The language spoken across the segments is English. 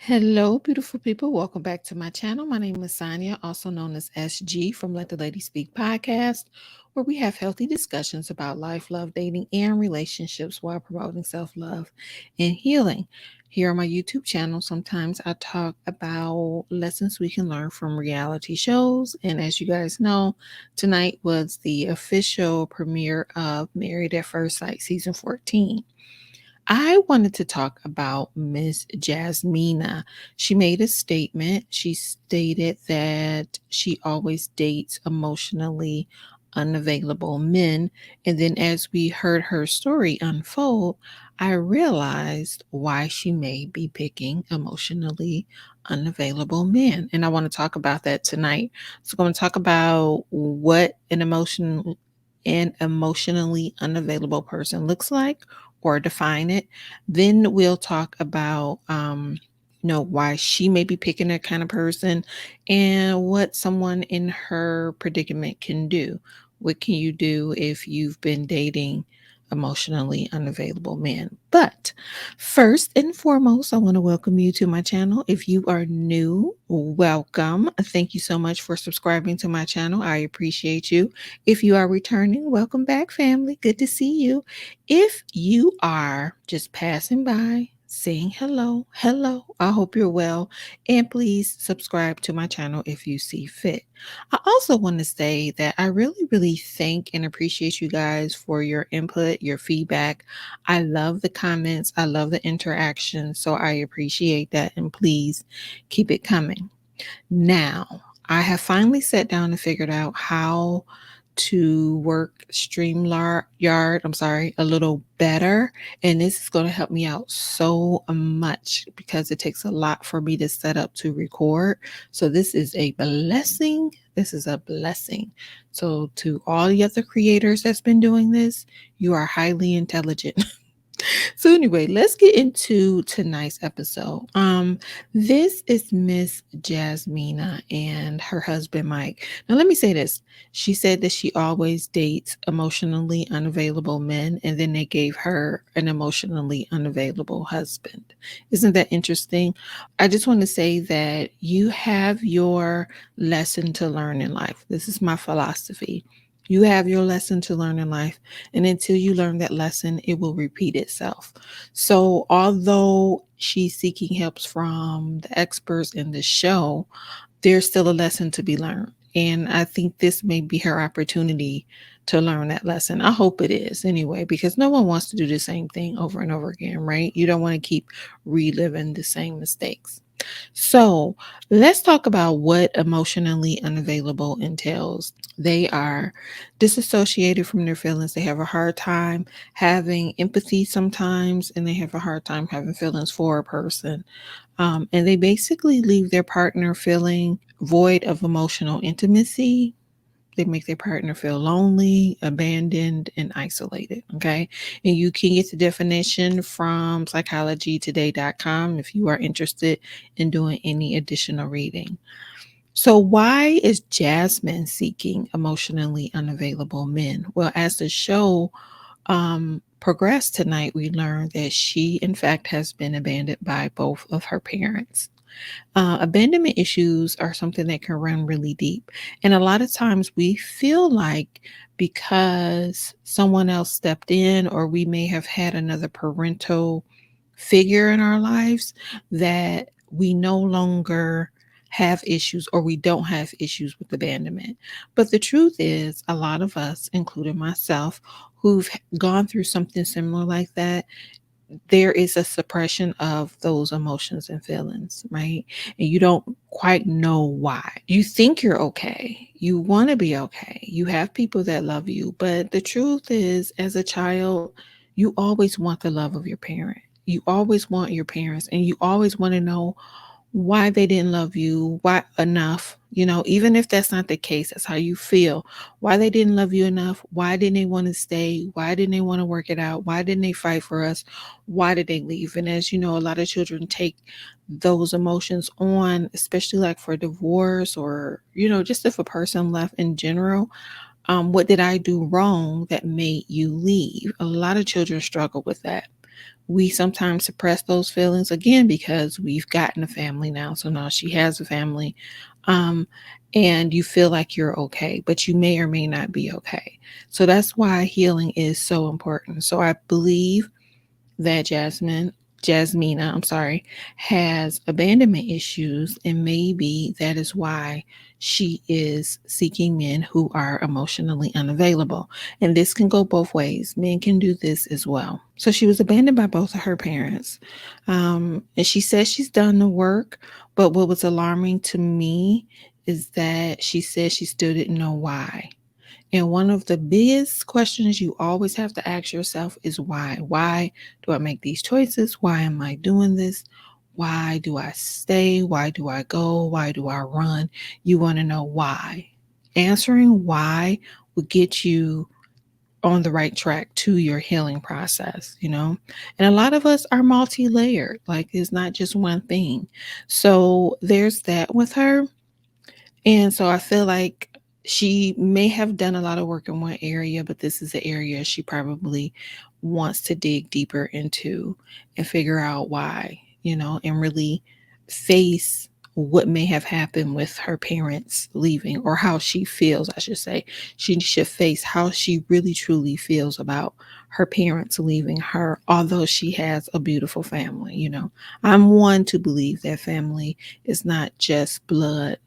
Hello, beautiful people. Welcome back to my channel. My name is Sonia, also known as SG from Let the Lady Speak podcast, where we have healthy discussions about life, love, dating, and relationships while promoting self love and healing. Here on my YouTube channel, sometimes I talk about lessons we can learn from reality shows. And as you guys know, tonight was the official premiere of Married at First Sight season 14. I wanted to talk about Miss Jasmina. She made a statement. She stated that she always dates emotionally unavailable men. And then, as we heard her story unfold, I realized why she may be picking emotionally unavailable men. And I want to talk about that tonight. So, I'm going to talk about what an emotionally unavailable person looks like or define it. Then we'll talk about why she may be picking that kind of person and what someone in her predicament can do. What can you do if you've been dating emotionally unavailable men? But first and foremost, I want to welcome you to my channel. If you are new, welcome. Thank you so much for subscribing to my channel. I appreciate you. If you are returning, welcome back, family. Good to see you. If you are just passing by, saying hello, I hope you're well, and please subscribe to my channel if you see fit. I also want to say that I really thank and appreciate you guys for your input, your feedback. I love the comments, I love the interaction, so I appreciate that, and please keep it coming. Now, I have finally sat down and figured out how to work StreamYard, a little better. And this is going to help me out so much because it takes a lot for me to set up to record. So this is a blessing. This is a blessing. So to all the other creators that's been doing this, you are highly intelligent. So anyway, let's get into tonight's episode. This is Miss Jasmina and her husband Mike. Now let me say this. She said that she always dates emotionally unavailable men, and then they gave her an emotionally unavailable husband. Isn't that interesting? I just want to say that you have your lesson to learn in life. This is my philosophy. You have your lesson to learn in life. And until you learn that lesson, it will repeat itself. So, although she's seeking help from the experts in the show, there's still a lesson to be learned. And I think this may be her opportunity to learn that lesson. I hope it is anyway, because no one wants to do the same thing over and over again, right? You don't want to keep reliving the same mistakes. So let's talk about what emotionally unavailable entails. They are disassociated from their feelings. They have a hard time having empathy sometimes, and they have a hard time having feelings for a person. And they basically leave their partner feeling void of emotional intimacy. They make their partner feel lonely, abandoned, and isolated. Okay. And you can get the definition from psychologytoday.com if you are interested in doing any additional reading. So, why is Jasmine seeking emotionally unavailable men? Well, as the show progressed tonight, we learned that she, in fact, has been abandoned by both of her parents. Abandonment issues are something that can run really deep. And a lot of times we feel like because someone else stepped in, or we may have had another parental figure in our lives, that we no longer have issues or we don't have issues with abandonment. But the truth is, a lot of us, including myself, who've gone through something similar like that, there is a suppression of those emotions and feelings, right? And you don't quite know why. You think you're okay. You want to be okay. You have people that love you. But the truth is, as a child, you always want the love of your parent. You always want your parents, and you always want to know why they didn't love you, why enough, even if that's not the case, that's how you feel. Why they didn't love you enough, why didn't they want to stay, why didn't they want to work it out, why didn't they fight for us, why did they leave? And as you know, a lot of children take those emotions on, especially like for divorce, or just if a person left in general. What did I do wrong that made you leave? A lot of children struggle with that. We sometimes suppress those feelings again because we've gotten a family now. So now she has a family. Um, and you feel like you're okay, but you may or may not be okay. So that's why healing is so important. So I believe that Jasmina, I'm sorry, has abandonment issues, and maybe that is why she is seeking men who are emotionally unavailable. And this can go both ways. Men can do this as well. So she was abandoned by both of her parents. And she says she's done the work, but what was alarming to me is that she said she still didn't know why. And one of the biggest questions you always have to ask yourself is why? Why do I make these choices? Why am I doing this? Why do I stay? Why do I go? Why do I run? You want to know why. Answering why will get you on the right track to your healing process, you know? And a lot of us are multi layered, like it's not just one thing. So there's that with her. And so I feel like she may have done a lot of work in one area, but this is an area she probably wants to dig deeper into and figure out why, and really face what may have happened with her parents leaving, or how she feels, I should say. She should face how she really truly feels about her parents leaving her, although she has a beautiful family. I'm one to believe that family is not just blood.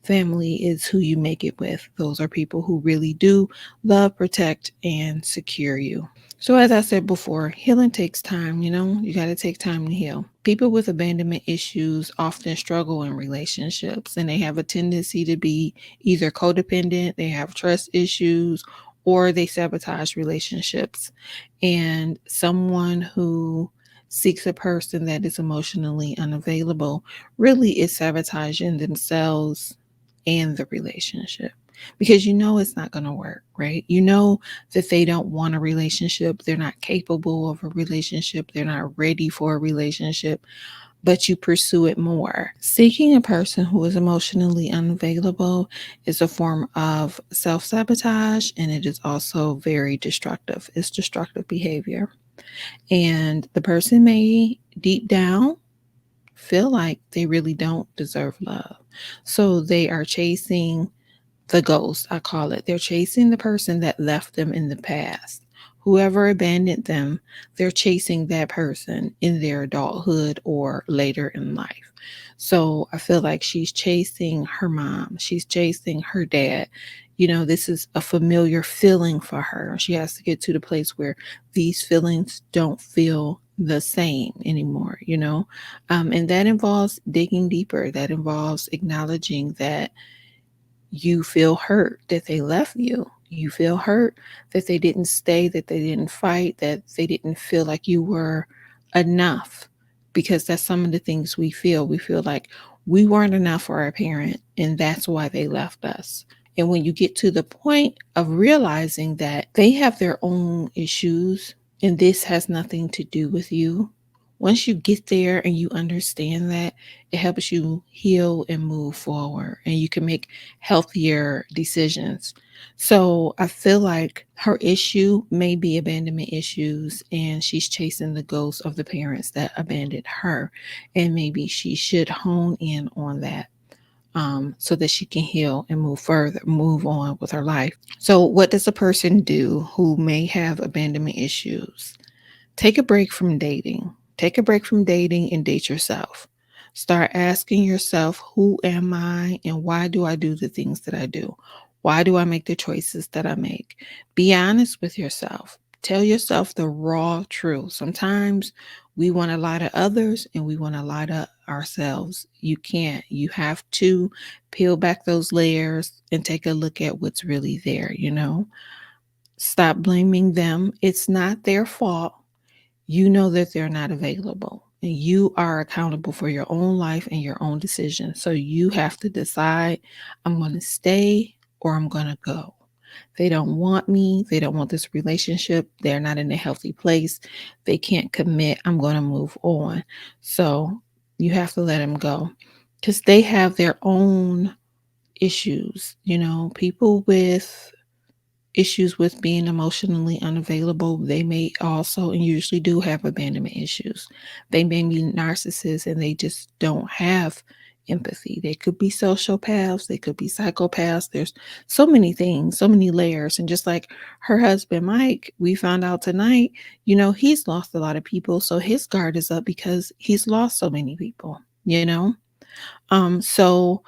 Family is who you make it with. Those are people who really do love, protect, and secure you. So, as I said before, healing takes time. You got to take time to heal. People with abandonment issues often struggle in relationships, and they have a tendency to be either codependent, they have trust issues, or they sabotage relationships. And someone who seeks a person that is emotionally unavailable really is sabotaging themselves and the relationship, because it's not going to work, right? That they don't want a relationship, they're not capable of a relationship, they're not ready for a relationship, but you pursue it more. Seeking a person who is emotionally unavailable is a form of self sabotage, and it is also very destructive. It's destructive behavior. And the person may deep down feel like they really don't deserve love. So they are chasing the ghost, I call it. They're chasing the person that left them in the past. Whoever abandoned them, they're chasing that person in their adulthood or later in life. So I feel like she's chasing her mom, she's chasing her dad. This is a familiar feeling for her. She has to get to the place where these feelings don't feel the same anymore, and that involves digging deeper. That involves acknowledging that you feel hurt that they left you. You feel hurt that they didn't stay, that they didn't fight, that they didn't feel like you were enough. Because that's some of the things we feel. We feel like we weren't enough for our parent, and that's why they left us. And when you get to the point of realizing that they have their own issues and this has nothing to do with you, once you get there and you understand that, it helps you heal and move forward, and you can make healthier decisions. So I feel like her issue may be abandonment issues, and she's chasing the ghosts of the parents that abandoned her. And maybe she should hone in on that, so that she can heal and move on with her life. So, what does a person do who may have abandonment issues? Take a break from dating. Take a break from dating and date yourself. Start asking yourself, who am I and why do I do the things that I do? Why do I make the choices that I make? Be honest with yourself. Tell yourself the raw truth. Sometimes we want to lie to others and we want to lie to ourselves. You can't. You have to peel back those layers and take a look at what's really there. Stop blaming them. It's not their fault. You know that they're not available, and you are accountable for your own life and your own decisions. So you have to decide, I'm going to stay or I'm going to go. They don't want me. They don't want this relationship. They're not in a healthy place. They can't commit. I'm going to move on. So you have to let them go, because they have their own issues. People with issues with being emotionally unavailable, they may also and usually do have abandonment issues. They may be narcissists and they just don't have empathy. They could be sociopaths, they could be psychopaths. There's so many things, so many layers. And just like her husband, Mike, we found out tonight, he's lost a lot of people. So his guard is up because he's lost so many people. So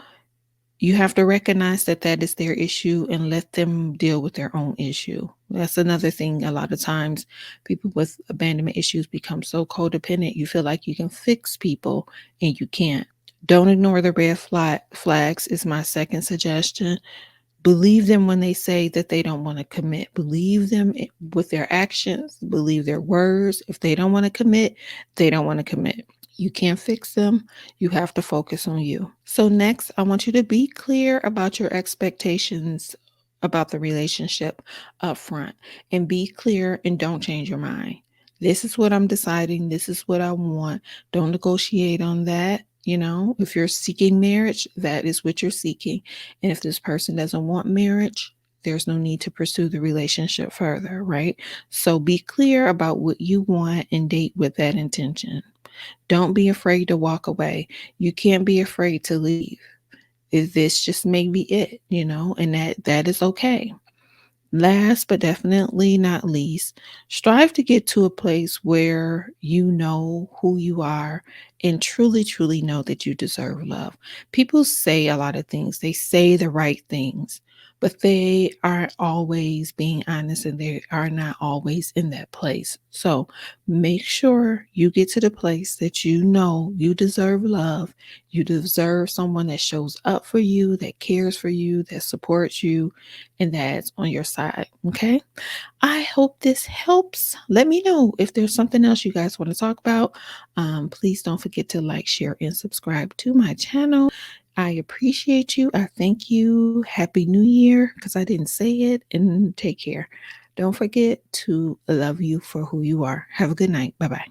you have to recognize that that is their issue and let them deal with their own issue. That's another thing. A lot of times, people with abandonment issues become so codependent. You feel like you can fix people and you can't. Don't ignore the red flags, is my second suggestion. Believe them when they say that they don't want to commit. Believe them with their actions, believe their words. If they don't want to commit, they don't want to commit. You can't fix them. You have to focus on you. So, next, I want you to be clear about your expectations about the relationship up front and be clear and don't change your mind. This is what I'm deciding. This is what I want. Don't negotiate on that. If you're seeking marriage, that is what you're seeking. And if this person doesn't want marriage, there's no need to pursue the relationship further, right? So be clear about what you want and date with that intention. Don't be afraid to walk away. You can't be afraid to leave. Is this just maybe it, and that is okay. Last but definitely not least, strive to get to a place where you know who you are and truly, truly know that you deserve love. People say a lot of things, they say the right things, but they aren't always being honest and they are not always in that place. So make sure you get to the place that you know you deserve love. You deserve someone that shows up for you, that cares for you, that supports you, and that's on your side. Okay. I hope this helps. Let me know if there's something else you guys want to talk about. Please don't forget to like, share, and subscribe to my channel. I appreciate you. I thank you. Happy New Year, because I didn't say it. And take care. Don't forget to love you for who you are. Have a good night. Bye bye.